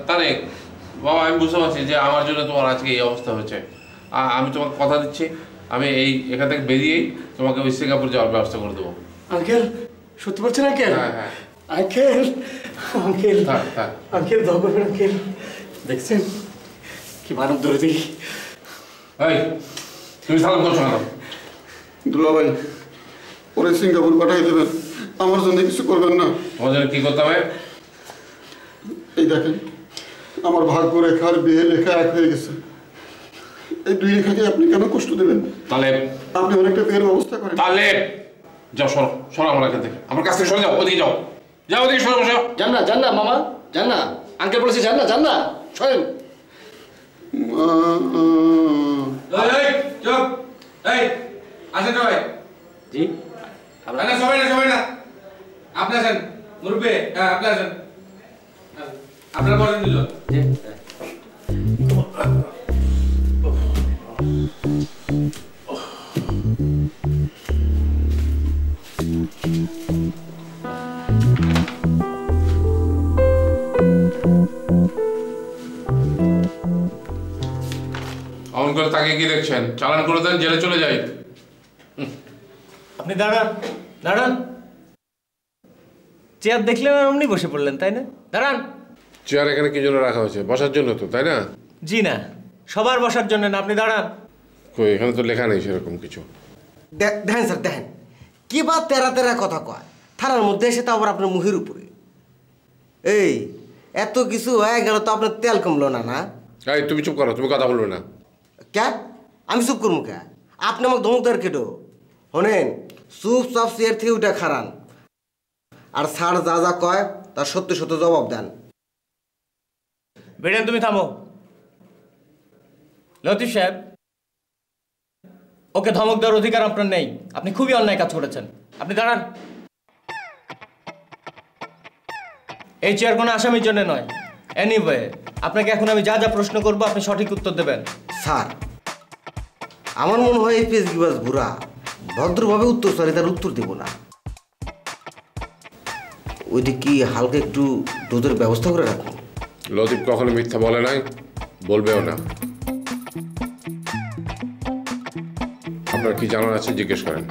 তারেক বাবা, আমি বুঝতে পারছি যে আমার জন্য তোমার আজকে এই অবস্থা হয়েছে। আমি তোমাকে কথা দিচ্ছি, আমি এখান থেকে বেরিয়েই তোমাকে ওই সিঙ্গাপুর যাওয়ার ব্যবস্থা করে দেবো। আঙ্কেল সত্যি বলছেন আঙ্কেল? হ্যাঁ হ্যাঁ আঙ্কেল, আঙ্কেল হ্যাঁ আঙ্কেল দোয়া করবেন আঙ্কেল। দেখছেন কি মানব ধরে দেখি। এই তুমি সালাম করছো না? দুলা ভাই, ওরে সিঙ্গাপুর পাঠাই দেবেন, আমার জন্য কিছু করবেন না? তোমার জন্য কি করতে হবে? এই দেখেন, আমার ভাগ্য রেখা আর বিয়ে লেখা এক হয়ে গেছে। এই দুই রেখাকে আপনি কেন কষ্ট দেবেন? তাহলে আপনি অনেকটা বিয়ের ব্যবস্থা করেন। তাহলে যাও, সরো সরো আমার এখান থেকে, আমার কাছ থেকে সরে যাও, ওদিকে যাও, যাও ওদিকে সরে বসো। যান না মামা, যান না। আঙ্কেল বলেছে যান না সরেন। চুপ। এই আসেন সবাই। জি সবাই না আপনি আসেন। মুরব্বী, হ্যাঁ আপনি আসেন। আপনার বলেন দুজন। জি অমন করে তাকে কি দেখছেন? চালান করে দেন, জেলে চলে যাই। আপনি দাঁড়ান। চেয়ার দেখলে এমনি বসে পড়লেন, তাই না? দাঁড়ান। চেয়ার এখানে কি জন্য রাখা হয়েছে? বসার জন্য তো, তাই না? জি না, সবার বসার জন্য না, আপনি দাঁড়ান। কই, এখানে তো লেখা নেই সেরকম কিছু। দেখেন স্যার, দেখেন কি বা তেরা কথা কয় থানার মধ্যে এসে, তো আবার আপনার মুখের উপরে। এই এত কিছু হয়ে গেল তো আপনার তেল কমলো না? না এই তুমি চুপ করো, তুমি কথা বলবে না। ক্যা আমি চুপ করবো ক্যা? আপনি আমাকে ধমক দেওয়ার কেটো? শোনেন, চুপচাপ চেয়ার থেকে উঠে খারান, আর স্যার যা কয় তার সত্য জবাব দেন। বেরেন, তুমি থামো। লতিফ সাহেব, ওকে ধমক দেওয়ার অধিকার আপনার নেই, আপনি খুবই অন্যায় কাজ করেছেন। আপনি দাঁড়ান। এই চেয়ার কোনো আসামির জন্য নয়। এনিওয়ে, আপনাকে এখন আমি যা প্রশ্ন করবো আপনি সঠিক উত্তর দেবেন। স্যার, আমার মনে হয় এই পেজ গিবাস ঘুরা, ভদ্রভাবে উত্তর চাই, তার উত্তর দেব না। ওইদিকে কি হালকা একটু দুধের ব্যবস্থা করে রাখুন। লতিফ কখনো মিথ্যা বলে নাই, বলবেও না। আপনার কি জানার আছে জিজ্ঞেস করেন।